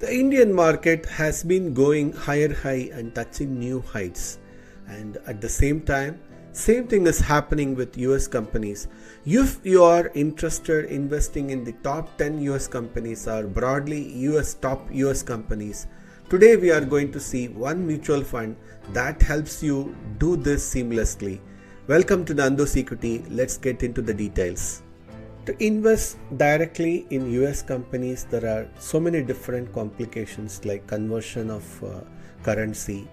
The Indian market has been going higher high and touching new heights, and at the same time, same thing is happening with US companies. If you are interested investing in the top 10 US companies or broadly top US companies, today we are going to see one mutual fund that helps you do this seamlessly. Welcome to Nandhuz Equity. Let's get into the details. To invest directly in US companies, there are so many different complications like conversion of currency,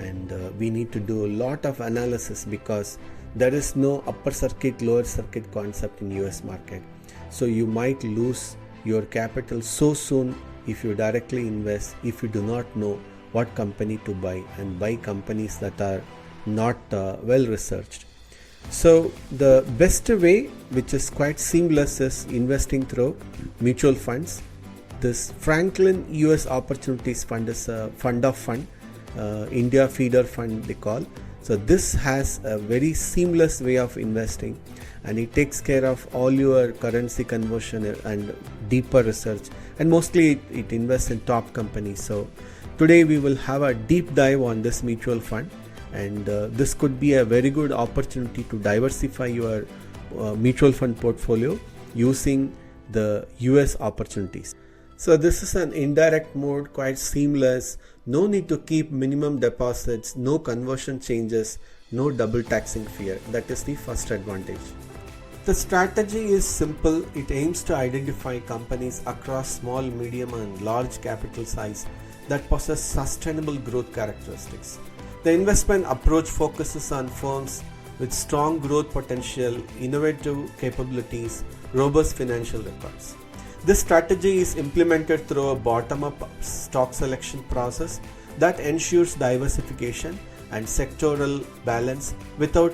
and we need to do a lot of analysis because there is no upper circuit, lower circuit concept in US market. So you might lose your capital so soon if you directly invest, if you do not know what company to buy and buy companies that are not well researched. So the best way, which is quite seamless, is investing through mutual funds. This Franklin US Opportunities Fund is a fund of fund, India feeder fund they call. So this has a very seamless way of investing, and it takes care of all your currency conversion and deeper research, and mostly it invests in top companies. So today we will have a deep dive on this mutual fund, and this could be a very good opportunity to diversify your mutual fund portfolio using the US opportunities. So this is an indirect mode, quite seamless, no need to keep minimum deposits, no conversion changes, no double taxing fear. That is the first advantage. The strategy is simple. It aims to identify companies across small, medium and large capital size that possess sustainable growth characteristics. The investment approach focuses on firms with strong growth potential, innovative capabilities, robust financial records. This strategy is implemented through a bottom-up stock selection process that ensures diversification and sectoral balance without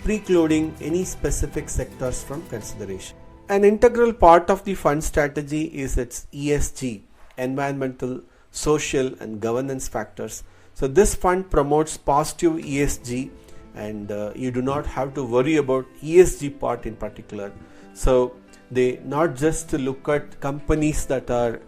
precluding any specific sectors from consideration. An integral part of the fund strategy is its ESG, environmental, social and governance factors. So this fund promotes positive ESG, and you do not have to worry about ESG part in particular. So they not just look at companies that are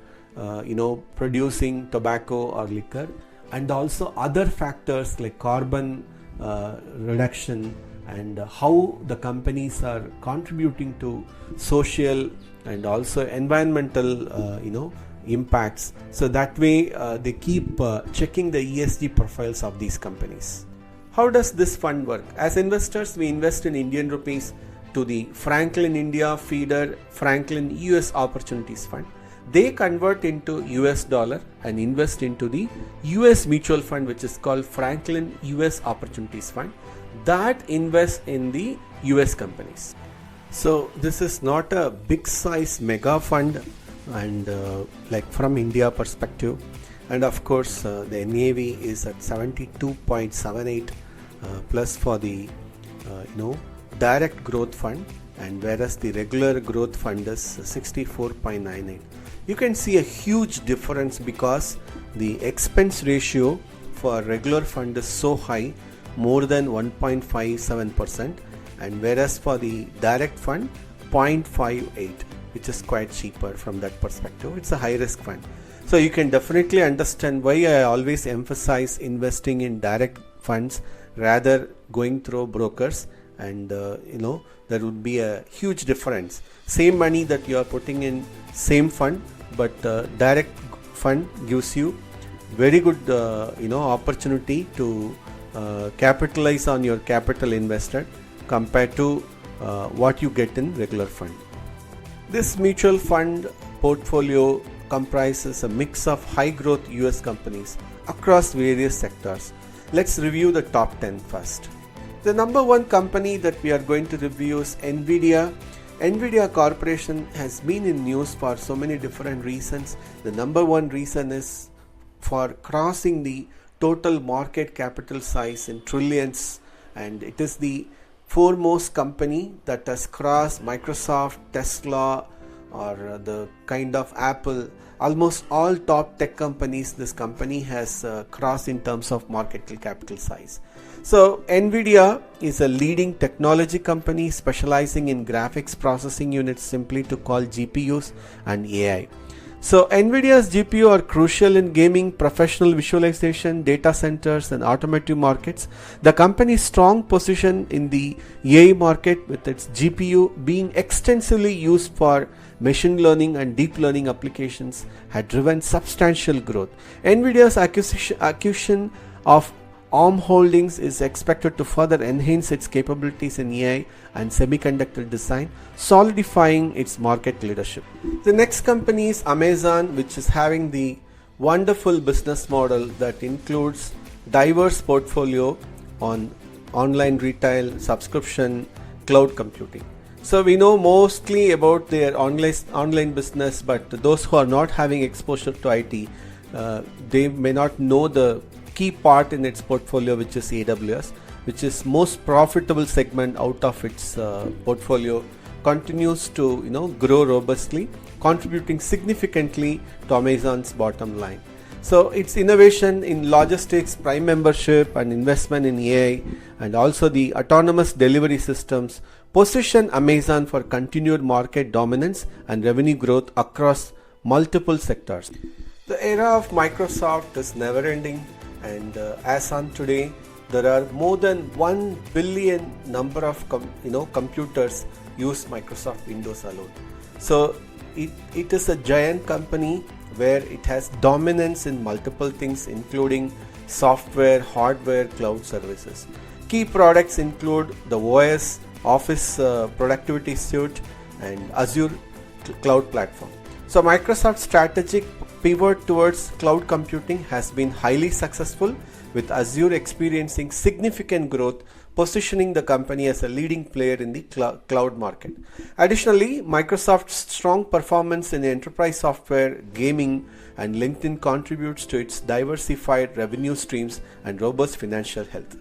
producing tobacco or liquor, and also other factors like carbon reduction and how the companies are contributing to social and also environmental impacts. So that way they keep checking the ESG profiles of these companies. How does this fund work? As investors, we invest in Indian rupees to the Franklin India feeder Franklin US Opportunities Fund. They convert into US dollar and invest into the US mutual fund, which is called Franklin US Opportunities Fund, that invests in the US companies. So this is not a big size mega fund, and like from India perspective, and of course the NAV is at 72.78 plus for the direct growth fund, and whereas the regular growth fund is 64.98. You can see a huge difference because the expense ratio for regular fund is so high, more than 1.57%, and whereas for the direct fund 0.58, which is quite cheaper from that perspective. It's a high risk fund. So you can definitely understand why I always emphasize investing in direct funds rather going through brokers, and there would be a huge difference. Same money that you are putting in same fund, but direct fund gives you very good opportunity to capitalize on your capital invested compared to what you get in regular fund. This mutual fund portfolio comprises a mix of high growth US companies across various sectors. Let's review the top 10 first. The number one company that we are going to review is NVIDIA. NVIDIA Corporation has been in news for so many different reasons. The number one reason is for crossing the total market capital size in trillions, and it is the foremost company that has crossed Microsoft, Tesla, or the kind of Apple. Almost all top tech companies this company has crossed in terms of market capital size. So NVIDIA is a leading technology company specializing in graphics processing units, simply to call GPUs and AI. So NVIDIA's GPU are crucial in gaming, professional visualization, data centers and automotive markets. The company's strong position in the AI market with its GPU being extensively used for machine learning and deep learning applications had driven substantial growth. NVIDIA's acquisition of ARM Holdings is expected to further enhance its capabilities in AI and semiconductor design, solidifying its market leadership. The next company is Amazon, which is having the wonderful business model that includes diverse portfolio on online retail, subscription, cloud computing. So we know mostly about their online business, but those who are not having exposure to IT, they may not know the key part in its portfolio, which is AWS, which is most profitable segment out of its portfolio, continues to grow robustly, contributing significantly to Amazon's bottom line. So its innovation in logistics, Prime membership and investment in AI and also the autonomous delivery systems position Amazon for continued market dominance and revenue growth across multiple sectors. The era of Microsoft is never ending, and as on today there are more than 1 billion number of computers use Microsoft Windows alone. So it is a giant company where it has dominance in multiple things, including software, hardware, cloud services. Key products include the OS, Office Productivity Suite and Azure Cloud Platform. So Microsoft's strategic pivot towards cloud computing has been highly successful, with Azure experiencing significant growth, positioning the company as a leading player in the cloud market. Additionally, Microsoft's strong performance in enterprise software, gaming and LinkedIn contributes to its diversified revenue streams and robust financial health.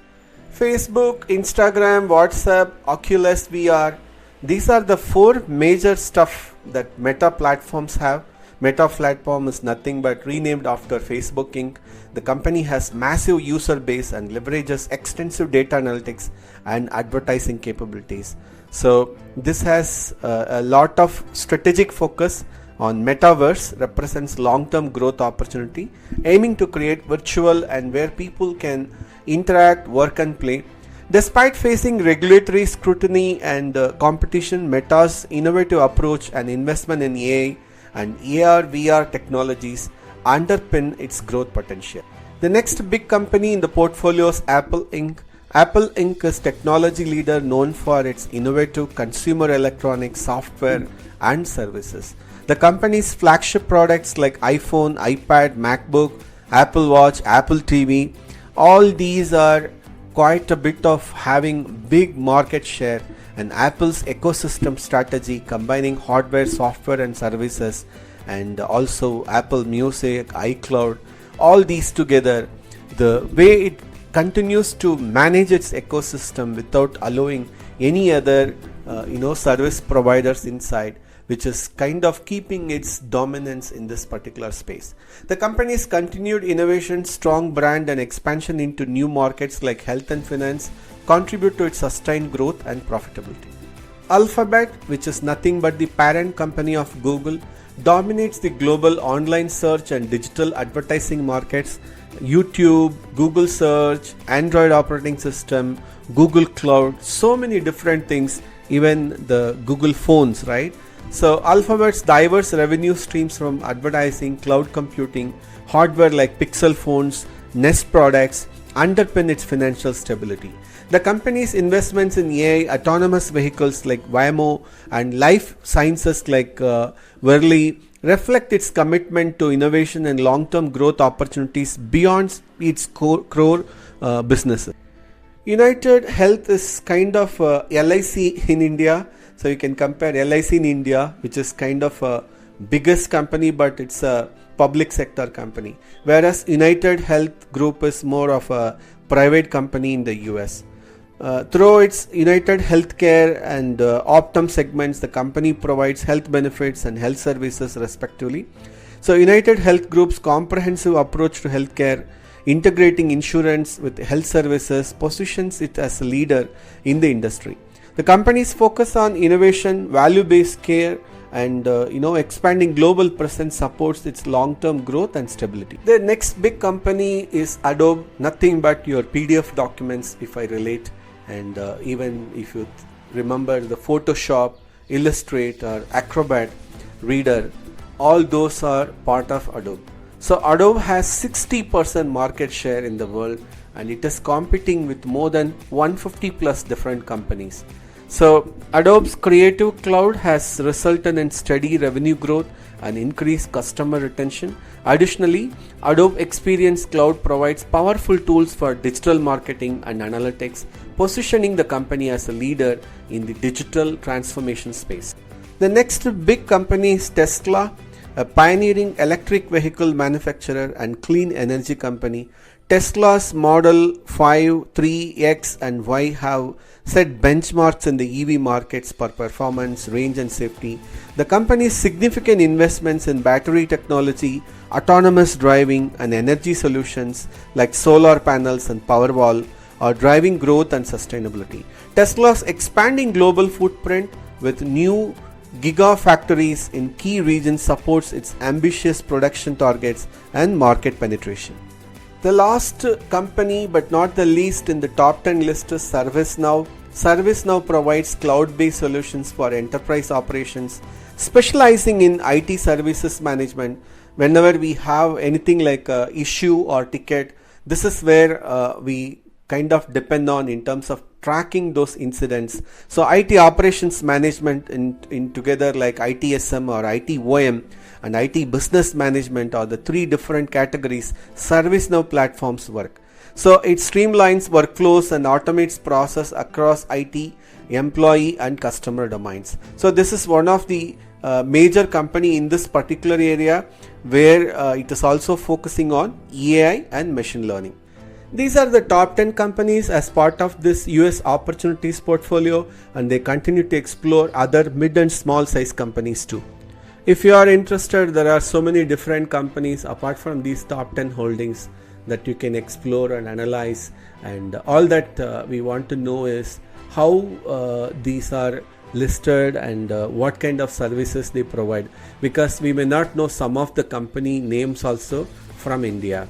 Facebook, Instagram, WhatsApp, Oculus VR, these are the 4 major stuff that Meta platforms have. Meta platform is nothing but renamed after Facebook Inc. The company has massive user base and leverages extensive data analytics and advertising capabilities. So this has a lot of strategic focus on Metaverse, represents long-term growth opportunity, aiming to create virtual and where people can interact, work and play. Despite facing regulatory scrutiny and competition, Meta's innovative approach and investment in AI and AR/VR technologies underpin its growth potential. The next big company in the portfolio is Apple Inc. Apple Inc. is technology leader known for its innovative consumer electronics, software and services. The company's flagship products like iPhone, iPad, MacBook, Apple Watch, Apple TV, all these are quite a bit of having big market share, and Apple's ecosystem strategy combining hardware, software and services, and also Apple Music, iCloud, all these together, the way it continues to manage its ecosystem without allowing any other service providers inside, which is kind of keeping its dominance in this particular space. The company's continued innovation, strong brand and expansion into new markets like health and finance contribute to its sustained growth and profitability. Alphabet, which is nothing but the parent company of Google, dominates the global online search and digital advertising markets. YouTube, Google Search, Android operating system, Google Cloud, so many different things, even the Google phones, right? So Alphabet's diverse revenue streams from advertising, cloud computing, hardware like Pixel phones, Nest products underpin its financial stability. The company's investments in AI, autonomous vehicles like Waymo and life sciences like Verily reflect its commitment to innovation and long-term growth opportunities beyond its core businesses. United Health is kind of LIC in India. So you can compare LIC in India, which is kind of a biggest company, but it's a public sector company, whereas United Health Group is more of a private company in the US. Through its United Healthcare and Optum segments, the company provides health benefits and health services respectively. So United Health Group's comprehensive approach to healthcare, integrating insurance with health services, positions it as a leader in the industry. The company's focus on innovation, value-based care and expanding global presence supports its long-term growth and stability. The next big company is Adobe, nothing but your PDF documents if I relate, and even if you remember the Photoshop, Illustrator, Acrobat, Reader, all those are part of Adobe. So Adobe has 60% market share in the world, and it is competing with more than 150 plus different companies. So Adobe's Creative Cloud has resulted in steady revenue growth and increased customer retention. Additionally, Adobe Experience Cloud provides powerful tools for digital marketing and analytics, positioning the company as a leader in the digital transformation space. The next big company is Tesla, a pioneering electric vehicle manufacturer and clean energy company. Tesla's Model 5, 3, X and Y have set benchmarks in the EV markets for performance, range and safety. The company's significant investments in battery technology, autonomous driving and energy solutions like solar panels and Powerwall are driving growth and sustainability. Tesla's expanding global footprint with new gigafactories in key regions supports its ambitious production targets and market penetration. The last company but not the least in the top 10 list is ServiceNow. ServiceNow provides cloud-based solutions for enterprise operations, specializing in IT services management. Whenever we have anything like a issue or ticket, this is where we kind of depend on in terms of tracking those incidents. So IT operations management in together like ITSM or ITOM and IT business management are the three different categories ServiceNow platforms work. So it streamlines workflows and automates process across IT, employee and customer domains. So this is one of the major company in this particular area where it is also focusing on AI and machine learning. These are the top 10 companies as part of this US opportunities portfolio, and they continue to explore other mid and small size companies too. If you are interested, there are so many different companies apart from these top 10 holdings that you can explore and analyze, and all that we want to know is how these are listed and what kind of services they provide, because we may not know some of the company names also from India.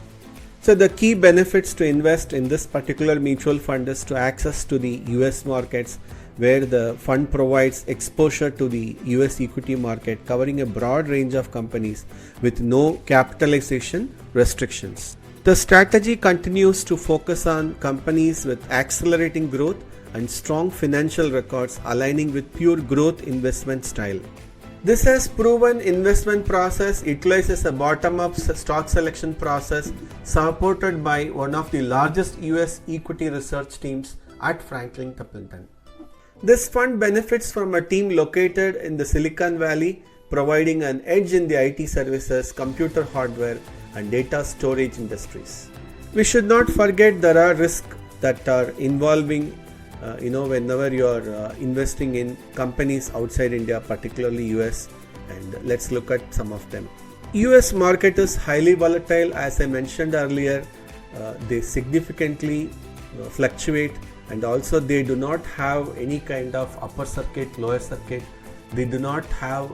So the key benefits to invest in this particular mutual fund is to access to the US markets, where the fund provides exposure to the US equity market covering a broad range of companies with no capitalization restrictions. The strategy continues to focus on companies with accelerating growth and strong financial records, aligning with pure growth investment style. This has proven investment process utilizes a bottom-up stock selection process supported by one of the largest US equity research teams at FranklinTempleton. This fund benefits from a team located in the Silicon Valley, providing an edge in the IT services, computer hardware and data storage industries. We should not forget there are risks that are involving whenever you are investing in companies outside India, particularly US, and let's look at some of them. US market is highly volatile, as I mentioned earlier. They significantly fluctuate, and also they do not have any kind of upper circuit, lower circuit. They do not have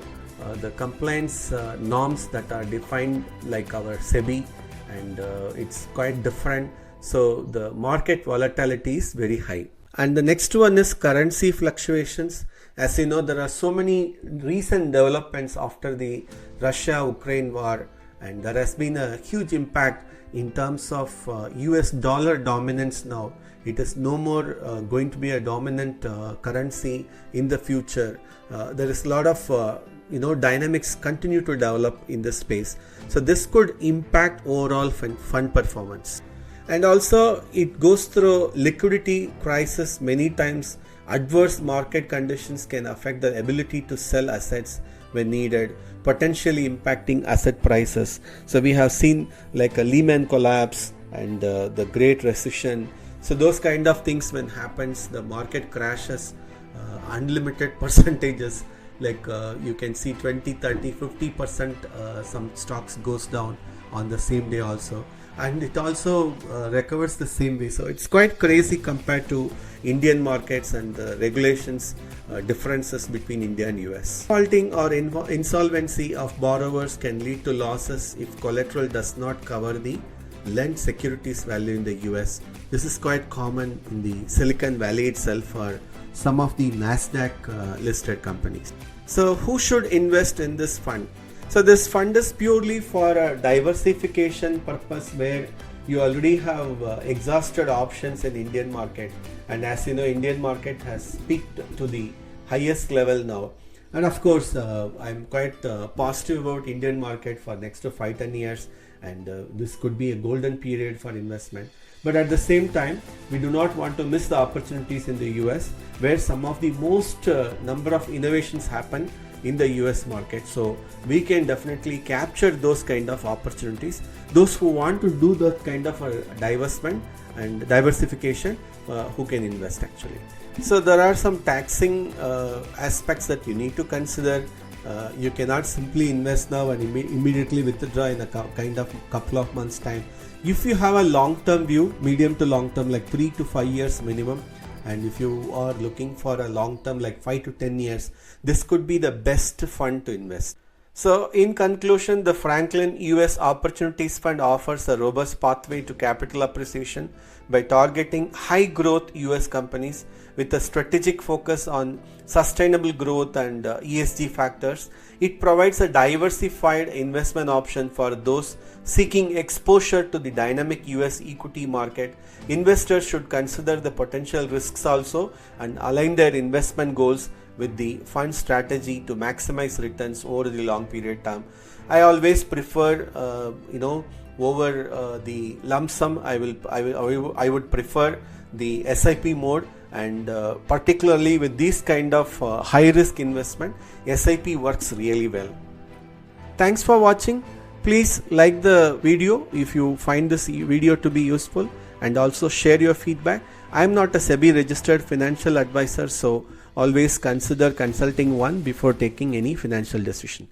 the compliance norms that are defined like our SEBI, and it's quite different. So the market volatility is very high. And the next one is currency fluctuations. As you know, there are so many recent developments after the Russia-Ukraine war, and there has been a huge impact in terms of US dollar dominance now. It is no more going to be a dominant currency in the future. There is a lot of dynamics continue to develop in this space. So this could impact overall fund performance. And also it goes through liquidity crisis many times. Adverse market conditions can affect the ability to sell assets when needed, potentially impacting asset prices. So we have seen like a Lehman collapse and the Great Recession. So those kind of things, when happens, the market crashes unlimited percentages, like you can see 20, 30, 50% some stocks goes down on the same day also. and it also recovers the same way. So it's quite crazy compared to Indian markets and the regulations differences between India and US. Defaulting or insolvency of borrowers can lead to losses if collateral does not cover the lent securities value in the US. This is quite common in the Silicon Valley itself for some of the Nasdaq listed companies. So who should invest in this fund? So this fund is purely for a diversification purpose, where you already have exhausted options in Indian market, and as you know, Indian market has peaked to the highest level now. And of course, I'm quite positive about Indian market for next to 5-10 years, and this could be a golden period for investment. But at the same time, we do not want to miss the opportunities in the US, where some of the most number of innovations happen in the US market. So we can definitely capture those kind of opportunities. Those who want to do that kind of a divestment and diversification, who can invest actually. So there are some taxing aspects that you need to consider. You cannot simply invest now and immediately withdraw in a kind of couple of months time. If you have a long-term view, medium to long-term, like 3 to 5 years minimum, and if you are looking for a long-term like 5 to 10 years, this could be the best fund to invest. So in conclusion, the Franklin US Opportunities Fund offers a robust pathway to capital appreciation by targeting high growth US companies with a strategic focus on sustainable growth and ESG factors. It provides a diversified investment option for those seeking exposure to the dynamic US equity market. Investors should consider the potential risks also and align their investment goals with the fund strategy to maximize returns over the long period term. I always prefer over the lump sum. I would prefer the SIP mode, and particularly with this kind of high risk investment, SIP works really well. Thanks for watching. Please like the video if you find this video to be useful, and also share your feedback. I am not a SEBI registered financial advisor, so always consider consulting one before taking any financial decision.